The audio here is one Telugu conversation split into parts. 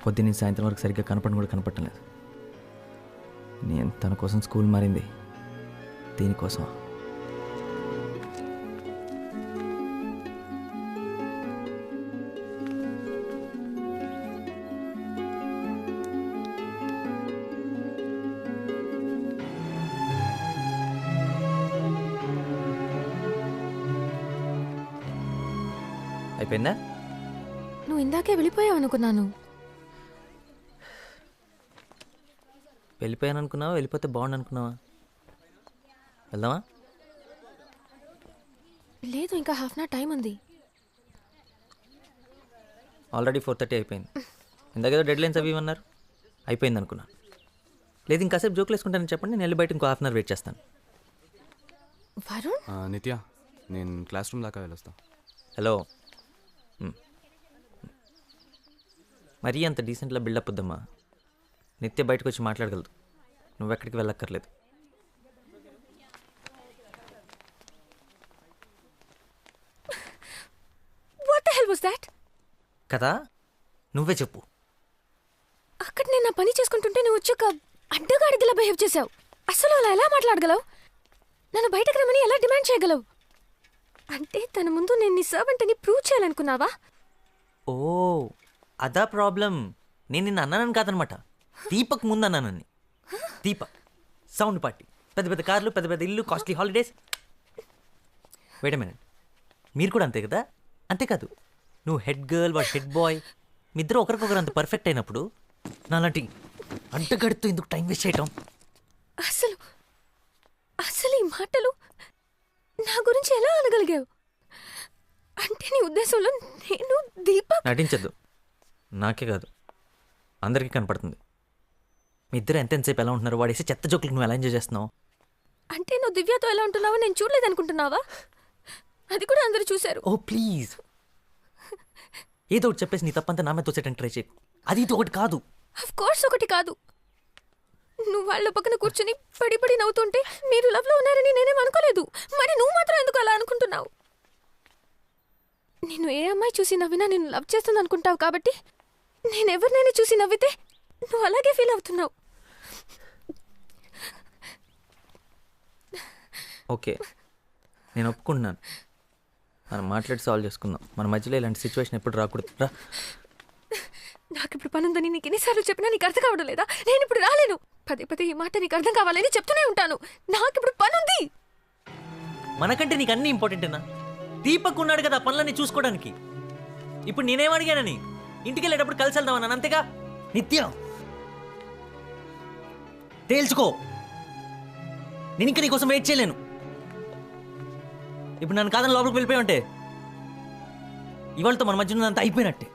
పొద్దున్న సాయంత్రం వరకు సరిగ్గా కనపడడం కూడా కనపడలేదు. నేను తన కోసం స్కూల్ మారింది దీనికోసం. అయిపోయిందా? నువ్వు ఇందాకే వెళ్ళిపోయావు అనుకున్నాను. వెళ్ళిపోయాను అనుకున్నావా, వెళ్ళిపోతే బాగుండు అనుకున్నావా? వెళ్దామా? లేదు, ఇంకా హాఫ్ అన్ అవర్ టైం ఉంది. ఆల్రెడీ 4:30 అయిపోయింది. ఇందాకేదో డెడ్ లైన్స్ అవి ఇవన్నారు, అయిపోయింది అనుకున్నా. లేదు ఇంకాసేపు జోకులు వేసుకుంటానని చెప్పండి, నేను వెళ్ళి బయట ఇంకో హాఫ్ అన్ అవర్ వెయిట్ చేస్తాను. వరుణ్, నిత్య, నేను క్లాస్ రూమ్ దాకా వెళ్ళొస్తా. హలో, మరీ అంత డీసెంట్లా బిల్డప్ వద్దమ్మా. నిత్య బయటకు వచ్చి మాట్లాడగలదు, నువ్వెక్కడికి వెళ్ళక్కర్లేదు. What the hell was that? కదా, నువ్వే చెప్పు. అక్కడ నేను నా పని చేసుకుంటుంటే నువ్వు వచ్చాక అడ్డగాడిదిలా బిహేవ్ చేసావు. అసలు అలా ఎలా మాట్లాడగలవు? నన్ను బయటకు రమ్మని ఎలా డిమాండ్ చేయగలవు? అంటే తన ముందు నేను నీ సర్వెంట్ అని ప్రూవ్ చేయాలనుకున్నావా? ఓ అదా ప్రాబ్లం. నేను నిన్న అన్నానని కాదనమాట, దీపక్ ముందు అన్నానని. దీపక్ సౌండ్ పార్టీ, పెద్ద పెద్ద కార్లు, పెద్ద పెద్ద ఇల్లు, costly holidays. Wait a minute, మీరు కూడా అంతే కదా? అంతేకాదు, నువ్వు హెడ్ గర్ల్, వాడు హెడ్ బాయ్, మీ ఇద్దరు ఒకరికొకరు అంత పర్ఫెక్ట్ అయినప్పుడు నాలాంటి అడ్డగడుతూ ఎందుకు టైం వేస్ట్ చేయటం? అసలు అసలు ఈ మాటలు నా గురించి ఎలా అనగలిగావు? అంటే నీ ఉద్దేశంలో నేను దీపక్? నటించద్దు, నాకే కాదు అందరికీ కనపడుతుంది. మీ ఇద్దరు ఎంతసేపు ఎలా ఉంటున్నారు, వాడేసి చెత్త జోకులకు నువ్వు ఎలా ఎంజాయ్ చేస్తున్నావు? అంటే నువ్వు దివ్యతో ఎలా ఉంటున్నావో నేను చూడలేదనుకుంటున్నావా? అది కూడా అందరూ చూశారు. ఓ ప్లీజ్, ఏదో ఒకటి చెప్పేసి నీ తప్పంతా నా మీద తోసేటట్టు ట్రై చేయకు. అది ఇది ఒకటి కాదు. ఆఫ్ కోర్స్ ఒకటి కాదు. నువ్వు వాళ్ళ పక్కన కూర్చుని పడి పడి నవ్వుతుంటే మీరు లవ్లో ఉన్నారని నేనేం అనుకోలేదు. మరి నువ్వు మాత్రం ఎందుకు అలా అనుకుంటున్నావు? నేను ఏ అమ్మాయి చూసి నవ్వినా నేను లవ్ చేస్తుంది అనుకుంటావు కాబట్టి నేను ఎవరినైనా చూసి నవ్వితే నువ్వు అలాగే ఫీల్ అవుతున్నావు. ఓకే, నేను ఒప్పుకుంటున్నాను. మనం మాట్లాడి సాల్వ్ చేసుకుందాం. మన మధ్యలో ఇలాంటి సిచ్యువేషన్ ఎప్పుడు రాకూడదు. రా. నాకు ఇప్పుడు పని ఉందని నీకు ఎన్నిసార్లు చెప్పినా నీకు అర్థం కావడం లేదా? నేను ఇప్పుడు రాలేను. పదే పదే ఈ మాట నీకు అర్థం కావాలని చెప్తూనే ఉంటాను. నాకు ఇప్పుడు పని ఉంది. మనకంటే నీకు అన్నీ ఇంపార్టెంటేనా? దీపక్ ఉన్నాడు కదా పనులన్నీ చూసుకోవడానికి. ఇప్పుడు నేనేమడిగానని, ఇంటికి వెళ్ళేటప్పుడు కలిసి వెళ్దామన్నాను, అంతేగా? నిత్యం తేల్చుకో, నేను ఇంకా నీకోసం వెయిట్ చేయలేను. ఇప్పుడు నన్ను కాదని లోపలికి వెళ్ళిపోయి ఉంటే ఇవాళతో మన మధ్య ఉన్నదంతా అయిపోయినట్టే.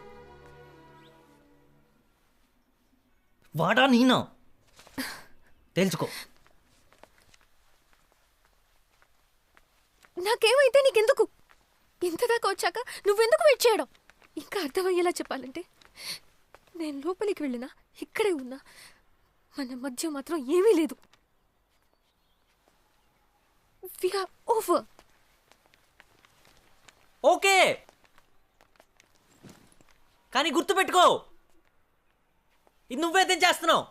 వాడా నేనా? తేల్చుకో. నాకేమైతే నీకెందుకు? ఇంతదాకా వచ్చాక నువ్వెందుకు వెయిట్ చేయడం? ఇంకా అర్థమయ్యేలా చెప్పాలంటే నేను లోపలికి వెళ్ళినా ఇక్కడే ఉన్నా మన మధ్య మాత్రం ఏమీ లేదు. We are over. ఓకే, కానీ గుర్తుపెట్టుకో, ఇది నువ్వైతే చేస్తున్నావు.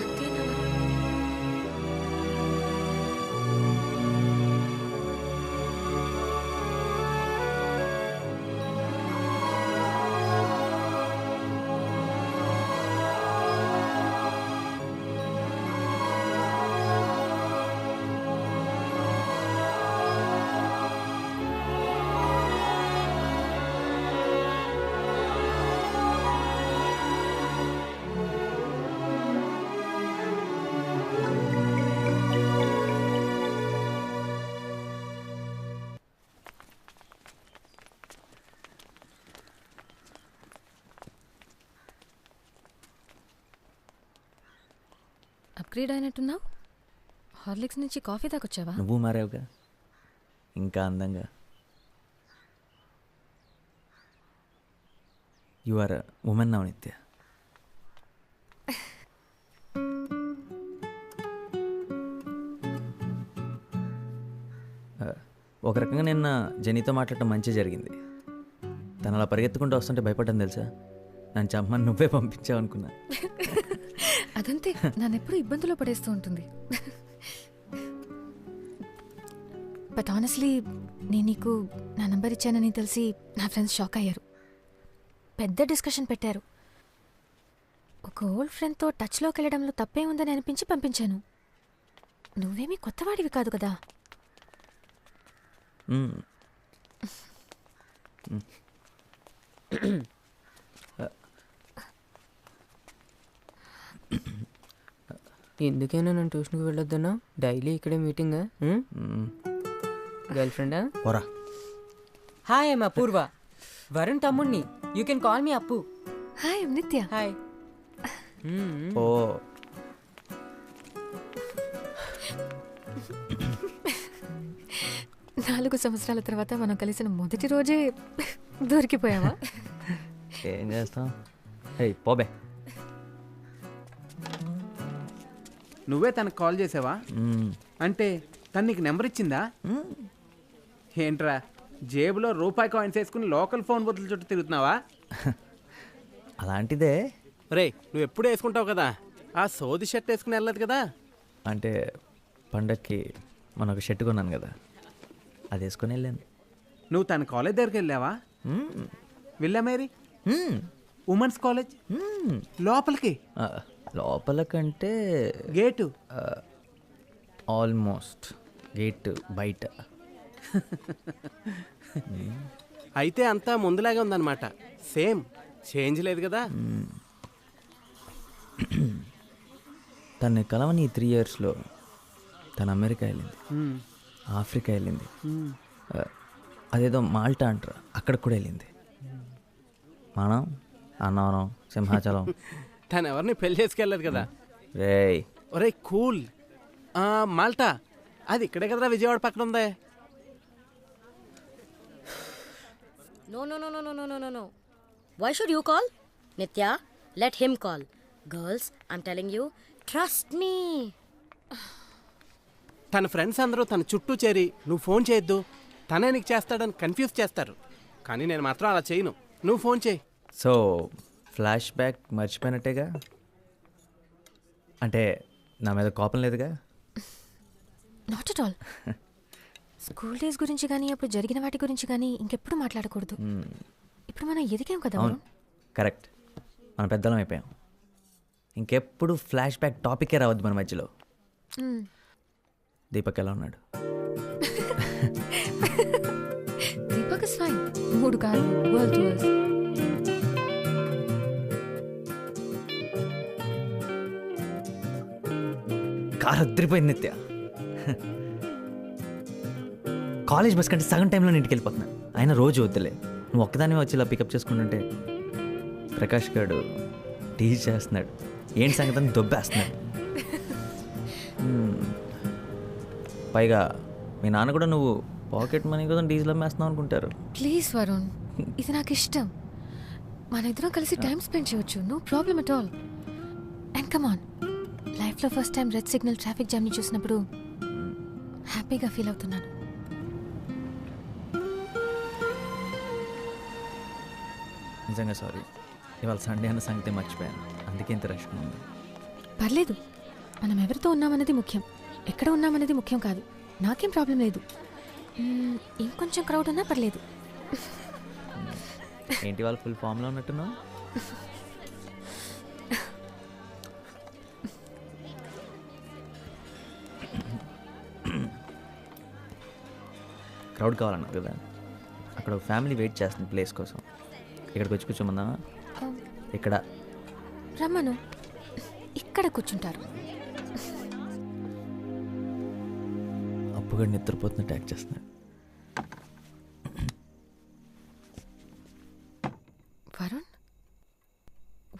అంతేనా? అప్గ్రేడ్ అయినట్టున్నావు. హార్లిక్స్ నుంచి కాఫీ దాకా వచ్చావా? నువ్వు మారావుగా, ఇంకా అందంగా. యు ఆర్ ఉమెన్ నౌ నిత్య. ఒక రకంగా నిన్న జెనీతో మాట్లాడటం మంచి జరిగింది. తను అలా పరిగెత్తుకుంటూ వస్తుంటే భయపడ్డాను తెలుసా. నన్ను చమ్మని నువ్వే పంపించావు అనుకున్నా. అదంతే, నన్నెప్పుడు ఇబ్బందులో పడేస్తూ ఉంటుంది. బట్ ఆనెస్ట్లీ నేను నీకు నా నంబర్ ఇచ్చానని తెలిసి నా ఫ్రెండ్స్ షాక్ అయ్యారు. పెద్ద డిస్కషన్ పెట్టారు. ఒక ఓల్డ్ ఫ్రెండ్తో టచ్లోకి వెళ్ళడంలో తప్పే ఉందని అనిపించి పంపించాను. నువ్వేమీ కొత్తవాడివి కాదు కదా. ఎందుకైనా నేను ట్యూషన్కి వెళ్ళొద్దన్నా? డైలీ ఇక్కడే మీటింగ్. గర్ల్ ఫ్రెండా? పోరా. హాయ్ ఐమ్ అపూర్వ, వరుణ్ తమ్ముణ్ణి. యూ కెన్ కాల్ మీ అప్పు. హాయ్ నిత్య. హాయ్. ఓ 4 సంవత్సరాల తర్వాత మనం కలిసిన మొదటి రోజే దొరికిపోయావా? ఏం చేస్తాం? పోబే. నువ్వే తనకు కాల్ చేసావా? అంటే తను నీకు నెంబర్ ఇచ్చిందా? ఏంట్రా జేబులో రూపాయి కాయిన్స్ వేసుకుని లోకల్ ఫోన్ బదులు చుట్టూ తిరుగుతున్నావా? అలాంటిదే. రే నువ్వు ఎప్పుడు వేసుకుంటావు కదా, ఆ సోది షర్ట్ వేసుకుని వెళ్ళదు కదా. అంటే పండక్కి మన ఒక షర్ట్ కొన్నాను కదా, అది వేసుకొని వెళ్ళాను. నువ్వు తన కాలేజ్ దగ్గరికి వెళ్ళావా? వెళ్ళా మేరీ ఉమెన్స్ కాలేజ్ లోపలికి? లోపలకంటే గేటు ఆల్మోస్ట్ గేట్ బయట. అయితే అంతా ముందులాగే ఉందన్నమాట. సేమ్ చేంజ్ లేదు కదా. తను కలవని 3 yearsలో తను అమెరికా వెళ్ళింది, ఆఫ్రికా వెళ్ళింది, అదేదో మాల్టా అంటారా అక్కడికి కూడా వెళ్ళింది. మనం అన్నవరం, సింహాచలం. తను ఎవరిని పెళ్లి చేసుకెళ్ళదు కదా. రేయ్ ఒరే కూల్. మాల్టా అది ఇక్కడే కదరా, విజయవాడ పక్కన ఉందే. No. Why should you call? Nitya, let him call. Girls, I'm telling you, trust me. తన ఫ్రెండ్స్ అందరూ తన చుట్టూ చేరి నువ్వు ఫోన్ చేయొద్దు, తనే నీకు చేస్తాడని కన్ఫ్యూజ్ చేస్తారు. కానీ నేను మాత్రం అలా చేయను. నువ్వు ఫోన్ చేయి. సో ఫ్లాష్ బ్యాక్ మర్చిపోయినట్టేగా? అంటే నా మీద కోపం లేదుగా? Not at all. School days గురించి కానీ అప్పుడు జరిగిన వాటి గురించి కానీ ఇంకెప్పుడు మాట్లాడకూడదు. ఇప్పుడు మనం ఎదిగాం కదా. అవును, కరెక్ట్. మనం పెద్దలం అయిపోయాం. ఇంకెప్పుడు ఫ్లాష్ బ్యాక్ టాపికే రావద్దు మన మధ్యలో. దీపక్ ఎలా ఉన్నాడు? Deepak is fine. 3 కార్లు, వరల్డ్ టూర్స్. కార్ అద్దరిపోయింది నిత్య. కాలేజ్ బస్ కంటే సగం టైంలో ఇంటికి వెళ్ళిపోతున్నాను. ఆయన రోజు వద్దులే, నువ్వు ఒక్కదాని వచ్చి ఇలా పికప్ చేసుకుంటుంటే ప్రకాష్ గారు టీచ్ చేస్తున్నాడు. ఏంటి సంగతి దొబ్బేస్తున్నాడు. పైగా మీ నాన్న కూడా నువ్వు పాకెట్ మనీ కోసం డీజిల్ అమ్మేస్తున్నావు అనుకుంటారు. ప్లీజ్ వరుణ్, ఇది నాకు ఇష్టం. మన ఇద్దరం కలిసి టైం స్పెండ్ చేయొచ్చు. No problem at all. And come on, లైఫ్లో first time red signal traffic జామ్ని చూసినప్పుడు హ్యాపీగా ఫీల్ అవుతున్నాను. నిజంగా సారీ, ఇవాళ సండే అన్న సంగతి మర్చిపోయాను, అందుకే ఇంత రష్గా ఉంది. పర్లేదు, మనం ఎవరితో ఉన్నామన్నది ముఖ్యం, ఎక్కడ ఉన్నామన్నది ముఖ్యం కాదు. నాకేం ప్రాబ్లం లేదు. ఇంకొంచెం క్రౌడ్ ఉన్నా పర్లేదు. ఏంటి వాళ్ళు ఫుల్ ఫామ్లో ఉన్నట్టున్నావు? క్రౌడ్ కావాలన్నావు కదా, అక్కడ ఒక ఫ్యామిలీ వెయిట్ చేస్తుంది ప్లేస్ కోసం. ఇక్కడికి వచ్చి కూర్చోమందామా? ఇక్కడ రమ్మను, ఇక్కడ కూర్చుంటారు. అప్పుగా నిద్రపోతున్నట్టు యాక్ట్ చేస్తున్నాడు. Varun,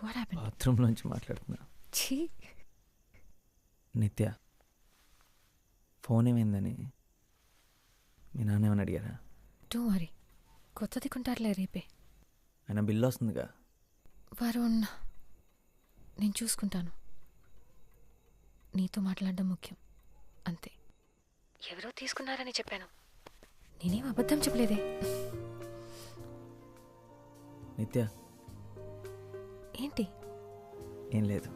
what happened? బాత్రూంలోంచి మాట్లాడుతున్నా. ఛీ, నిత్య, ఫోన్ ఏమైందని మీ నాన్న ఏమని అడిగారా? డోంట్ వరీ, కొత్తది కొంటారులే రేపే. ఆయన బిల్లు వస్తుందిగా. వరుణ్, నేను చూసుకుంటాను. నీతో మాట్లాడడం ముఖ్యం, అంతే. ఎవరో తీసుకున్నారని చెప్పాను, నేనేం అబద్ధం చెప్పలేదే. నిత్య, ఏంటి? ఏం లేదు